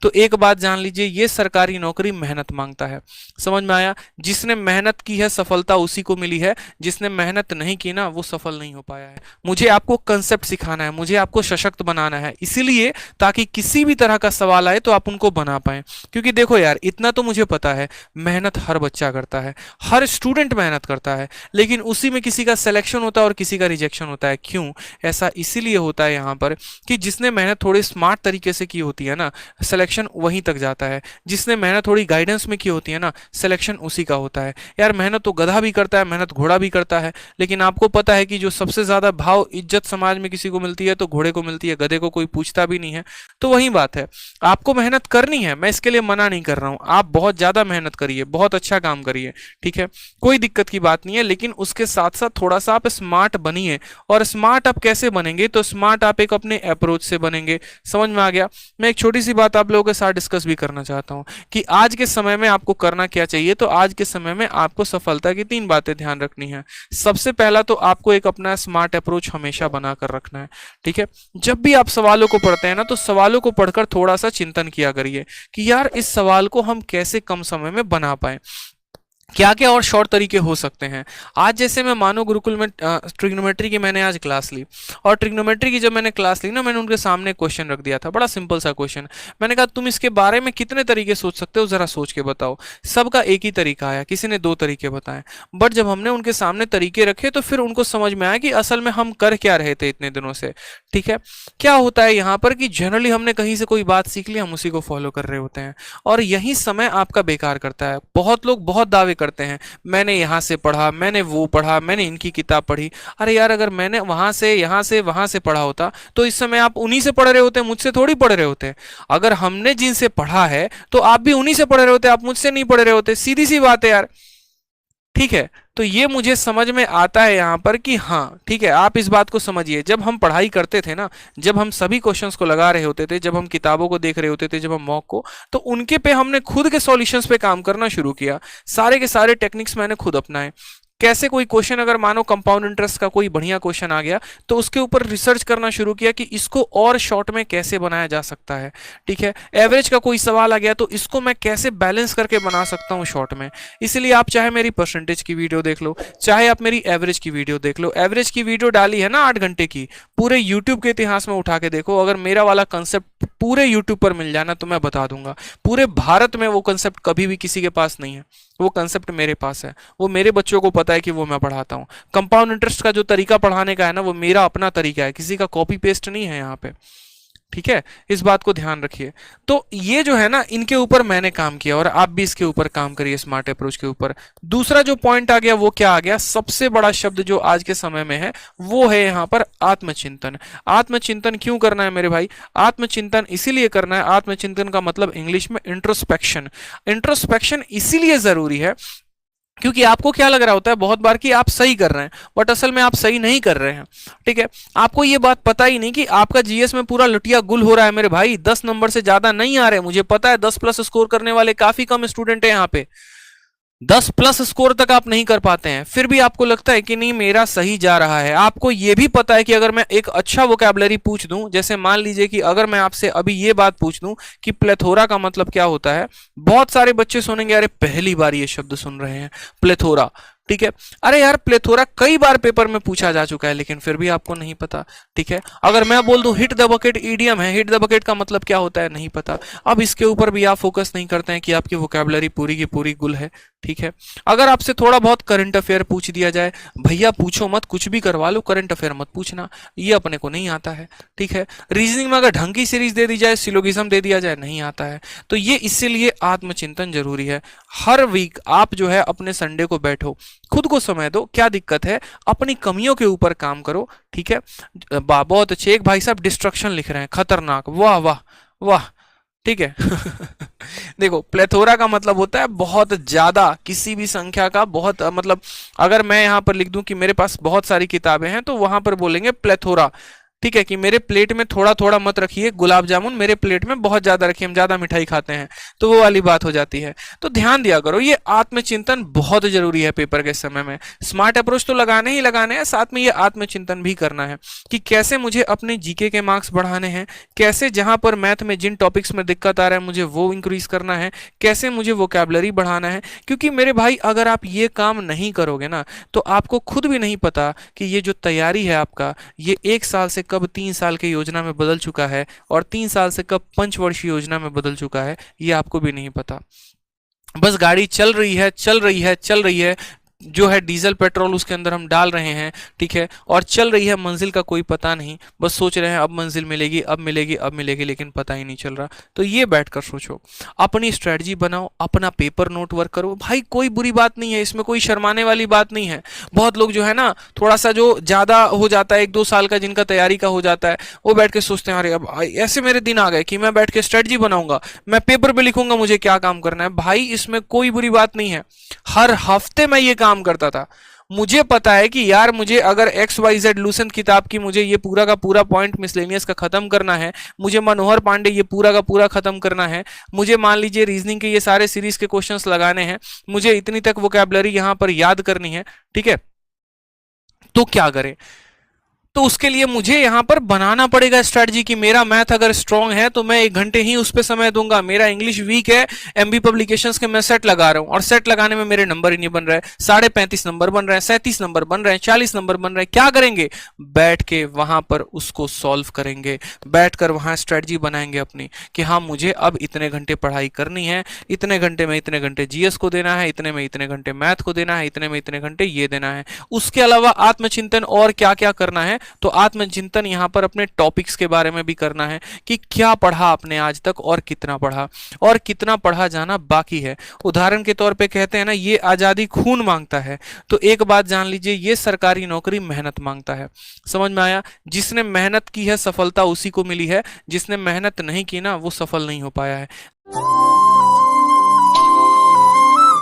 तो एक बात जान लीजिए, ये सरकारी नौकरी मेहनत मांगता है। समझ में आया? जिसने मेहनत की है सफलता उसी को मिली है, जिसने मेहनत नहीं की ना वो सफल नहीं हो पाया है। मुझे आपको कंसेप्ट सिखाना है, मुझे आपको सशक्त बनाना है, इसीलिए ताकि किसी भी तरह का सवाल आए तो आप उनको बना पाए। क्योंकि देखो यार, इतना तो मुझे पता है, मेहनत हर बच्चा करता है, हर स्टूडेंट मेहनत करता है, लेकिन उसी में किसी का सिलेक्शन होता है और किसी का रिजेक्शन होता है। क्यों? ऐसा इसीलिए होता है यहाँ पर कि जिसने मेहनत थोड़ी स्मार्ट तरीके से की होती है ना, सिलेक्शन वहीं तक जाता है। जिसने मेहनत थोड़ी गाइडेंस में की होती है ना, सिलेक्शन उसी का होता है। यार मेहनत तो गधा भी करता है, मेहनत घोड़ा भी करता है, लेकिन आपको पता है कि जो सबसे ज्यादा भाव इज्जत समाज में किसी को मिलती है तो घोड़े को मिलती है, गधे को कोई पूछता भी नहीं है। तो वही बात है, आपको मेहनत करनी है, मैं इसके लिए मना नहीं कर रहा हूं, आप बहुत ज्यादा मेहनत करिए, बहुत अच्छा काम करिए, ठीक है, कोई दिक्कत की बात नहीं है, लेकिन उसके साथ साथ थोड़ा सा आप स्मार्ट बनिए। और स्मार्ट आप कैसे बनेंगे? तो स्मार्ट आप एक अपने अप्रोच से बनेंगे। समझ में आ गया? मैं एक छोटी सी बात आप लोगों के साथ डिस्कस भी करना चाहता हूं कि आज के समय में आपको करना क्या चाहिए। तो आज के समय में आपको सफलता की 3 बातें ध्यान रखनी है। सबसे पहला तो आपको एक अपना स्मार्ट अप्रोच हमेशा बनाकर रखना है, ठीक है। जब भी आप सवालों को पढ़ते हैं ना, तो सवालों को पढ़कर थोड़ा सा चिंतन किया करिए कि यार इस सवाल को हम कैसे कम समय में बना पाए, क्या क्या और शॉर्ट तरीके हो सकते हैं। आज जैसे मैं मानो गुरुकुल में ट्रिग्नोमेट्री की मैंने आज क्लास ली, और ट्रिग्नोमेट्री की जब मैंने क्लास ली ना, मैंने उनके सामने क्वेश्चन रख दिया था, बड़ा सिंपल सा क्वेश्चन। मैंने कहा तुम इसके बारे में कितने तरीके सोच सकते हो, जरा सोच के बताओ। सबका एक ही तरीका आया, किसी ने 2 तरीके बताए। बट जब हमने उनके सामने तरीके रखे तो फिर उनको समझ में आया कि असल में हम कर क्या रहे थे इतने दिनों से, ठीक है। क्या होता है यहाँ पर कि जनरली हमने कहीं से कोई बात सीख ली, हम उसी को फॉलो कर रहे होते हैं, और यही समय आपका बेकार करता है। बहुत लोग बहुत दावे करते हैं, मैंने यहां से पढ़ा, मैंने वो पढ़ा, मैंने इनकी किताब पढ़ी। अरे यार, अगर मैंने वहां से, यहां से, वहां से पढ़ा होता तो इस समय आप उन्हीं से पढ़ रहे होते, मुझसे थोड़ी पढ़ रहे होते। अगर हमने जिनसे पढ़ा है तो आप भी उन्हीं से पढ़ रहे होते, आप मुझसे नहीं पढ़ रहे होते। सीधी सी बात है यार, ठीक है। तो ये मुझे समझ में आता है यहाँ पर कि हाँ ठीक है, आप इस बात को समझिए, जब हम पढ़ाई करते थे ना, जब हम सभी क्वेश्चंस को लगा रहे होते थे, जब हम किताबों को देख रहे होते थे, जब हम मॉक को, तो उनके पे हमने खुद के सॉल्यूशंस पे काम करना शुरू किया। सारे के सारे टेक्निक्स मैंने खुद अपनाए। कैसे? कोई क्वेश्चन अगर मानो कंपाउंड इंटरेस्ट का कोई बढ़िया क्वेश्चन आ गया, तो उसके ऊपर रिसर्च करना शुरू किया कि इसको और शॉर्ट में कैसे बनाया जा सकता है, ठीक है। एवरेज का कोई सवाल आ गया तो इसको मैं कैसे बैलेंस करके बना सकता हूँ शॉर्ट में। इसलिए आप चाहे मेरी परसेंटेज की वीडियो देख लो, चाहे आप मेरी एवरेज की वीडियो देख लो। एवरेज की वीडियो डाली है ना 8 घंटे की, पूरे यूट्यूब के इतिहास में उठा के देखो, अगर मेरा वाला कंसेप्ट पूरे यूट्यूब पर मिल जाए ना, तो मैं बता दूंगा पूरे भारत में वो कंसेप्ट कभी भी किसी के पास नहीं है। वो कंसेप्ट मेरे पास है, वो मेरे बच्चों को पता है कि वो मैं पढ़ाता हूँ। कंपाउंड इंटरेस्ट का जो तरीका पढ़ाने का है ना, वो मेरा अपना तरीका है, किसी का कॉपी पेस्ट नहीं है यहाँ पे, ठीक है। इस बात को ध्यान रखिए। तो ये जो है ना, इनके ऊपर मैंने काम किया, और आप भी इसके ऊपर काम करिए, स्मार्ट अप्रोच के ऊपर। दूसरा जो पॉइंट आ गया वो क्या आ गया? सबसे बड़ा शब्द जो आज के समय में है वो है यहाँ पर आत्मचिंतन। आत्मचिंतन क्यों करना है मेरे भाई? आत्मचिंतन इसीलिए करना है, आत्मचिंतन का मतलब इंग्लिश में इंट्रोस्पेक्शन। इंट्रोस्पेक्शन इसीलिए जरूरी है क्योंकि आपको क्या लग रहा होता है बहुत बार कि आप सही कर रहे हैं, बट असल में आप सही नहीं कर रहे हैं, ठीक है। आपको ये बात पता ही नहीं कि आपका जीएस में पूरा लुटिया गुल हो रहा है मेरे भाई, 10 नंबर से ज्यादा नहीं आ रहे। मुझे पता है 10 प्लस स्कोर करने वाले काफी कम स्टूडेंट है यहाँ पे, 10 प्लस स्कोर तक आप नहीं कर पाते हैं, फिर भी आपको लगता है कि नहीं मेरा सही जा रहा है। आपको यह भी पता है कि अगर मैं एक अच्छा वोकैबुलरी पूछ दूं, जैसे मान लीजिए कि अगर मैं आपसे अभी ये बात पूछ दूं कि प्लेथोरा का मतलब क्या होता है, बहुत सारे बच्चे सुनेंगे अरे पहली बार ये शब्द सुन रहे हैं प्लेथोरा, ठीक है। अरे यार प्लेथोरा कई बार पेपर में पूछा जा चुका है, लेकिन फिर भी आपको नहीं पता, ठीक है। अगर मैं बोल दूं हिट द बकेट ईडियम है, हिट द बकेट का मतलब क्या होता है नहीं पता। अब इसके ऊपर भी आप फोकस नहीं करते हैं कि आपकी वोकैबुलरी पूरी की पूरी गुल है, ठीक है। अगर आपसे थोड़ा बहुत करंट अफेयर पूछ दिया जाए, भैया पूछो मत, कुछ भी करवा लो, करंट अफेयर मत पूछना, ये अपने को नहीं आता है, ठीक है। रीजनिंग में अगर ढंग की सीरीज दे दी जाए, सिलोगिज्म दे दिया जाए, नहीं आता है। तो ये इसीलिए आत्मचिंतन जरूरी है। हर वीक आप जो है अपने संडे को बैठो, खुद को समय दो, क्या दिक्कत है, अपनी कमियों के ऊपर काम करो, ठीक है। बहुत अच्छे, एक भाई साहब डिस्ट्रक्शन लिख रहे हैं, खतरनाक, वाह वाह वाह, ठीक है। देखो प्लेथोरा का मतलब होता है बहुत ज्यादा, किसी भी संख्या का बहुत, मतलब अगर मैं यहां पर लिख दूं कि मेरे पास बहुत सारी किताबें हैं, तो वहां पर बोलेंगे प्लेथोरा, ठीक है, कि मेरे प्लेट में थोड़ा थोड़ा मत रखिए गुलाब जामुन, मेरे प्लेट में बहुत ज्यादा रखिए, हम ज्यादा मिठाई खाते हैं, तो वो वाली बात हो जाती है। तो ध्यान दिया करो, ये आत्मचिंतन बहुत जरूरी है पेपर के समय में। स्मार्ट अप्रोच तो लगाने ही लगाने हैं, साथ में ये आत्मचिंतन भी करना है कि कैसे मुझे अपने जीके के मार्क्स बढ़ाने हैं, कैसे जहां पर मैथ में जिन टॉपिक्स में दिक्कत आ रहा है मुझे वो इंक्रीज करना है, कैसे मुझे वोकैबुलरी बढ़ाना है। क्योंकि मेरे भाई अगर आप ये काम नहीं करोगे ना, तो आपको खुद भी नहीं पता कि ये जो तैयारी है आपका, ये 1 साल से कब 3 साल की योजना में बदल चुका है, और 3 साल से कब पंचवर्षीय योजना में बदल चुका है, ये आपको भी नहीं पता। बस गाड़ी चल रही है, चल रही है, चल रही है, जो है डीजल पेट्रोल उसके अंदर हम डाल रहे हैं, ठीक है, और चल रही है, मंजिल का कोई पता नहीं, बस सोच रहे हैं अब मंजिल मिलेगी, अब मिलेगी, अब मिलेगी, लेकिन पता ही नहीं चल रहा। तो ये बैठकर सोचो, अपनी स्ट्रेटजी बनाओ, अपना पेपर नोट वर्क करो। भाई कोई बुरी बात नहीं है इसमें, कोई शर्माने वाली बात नहीं है। बहुत लोग जो है ना, थोड़ा सा जो ज्यादा हो जाता है, 1-2 साल का जिनका तैयारी का हो जाता है, वो बैठ के सोचते हैं अरे अब ऐसे मेरे दिन आ गए कि मैं बैठ के स्ट्रेटजी बनाऊंगा, मैं पेपर पे लिखूंगा मुझे क्या काम करना है। भाई इसमें कोई बुरी बात नहीं है, हर हफ्ते मैं ये काम करता था। मुझे पता है कि यार मुझे अगर XYZ लूसेंट किताब की मुझे ये पूरा का पूरा पॉइंट मिसलेनियस का खत्म करना है, मुझे मनोहर पांडे ये पूरा का पूरा खत्म करना है, मुझे मान लीजिए रीजनिंग के ये सारे सीरीज के क्वेश्चंस लगाने हैं, मुझे इतनी तक वोकैबुलरी यहां पर याद करनी है, ठीक है, तो क्या करें? तो उसके लिए मुझे यहां पर बनाना पड़ेगा स्ट्रेटजी कि मेरा मैथ अगर स्ट्रांग है तो मैं 1 घंटे ही उस पर समय दूंगा, मेरा इंग्लिश वीक है, एमबी पब्लिकेशंस के मैं सेट लगा रहा हूं, और सेट लगाने में मेरे नंबर ही नहीं बन रहे, 35.5 नंबर बन रहे हैं, 37 नंबर बन रहे हैं, 40 नंबर बन रहे हैं। क्या करेंगे? बैठ के वहां पर उसको सॉल्व करेंगे, बैठकर वहां स्ट्रेटजी बनाएंगे अपनी कि हाँ मुझे अब इतने घंटे पढ़ाई करनी है, इतने घंटे में इतने घंटे जीएस को देना है, इतने में इतने घंटे मैथ को देना है, इतने में इतने घंटे ये देना है। उसके अलावा आत्मचिंतन और क्या क्या करना है, तो आत्मचिंतन यहां पर अपने टॉपिक्स के बारे में भी करना है कि क्या पढ़ा आपने आज तक, और कितना पढ़ा, और कितना पढ़ा जाना बाकी है। उदाहरण के तौर पे कहते हैं ना, ये आजादी खून मांगता है, तो एक बात जान लीजिए, ये सरकारी नौकरी मेहनत मांगता है। समझ में आया? जिसने मेहनत की है सफलता उसी को मिली है, जिसने मेहनत नहीं की ना वो सफल नहीं हो पाया है।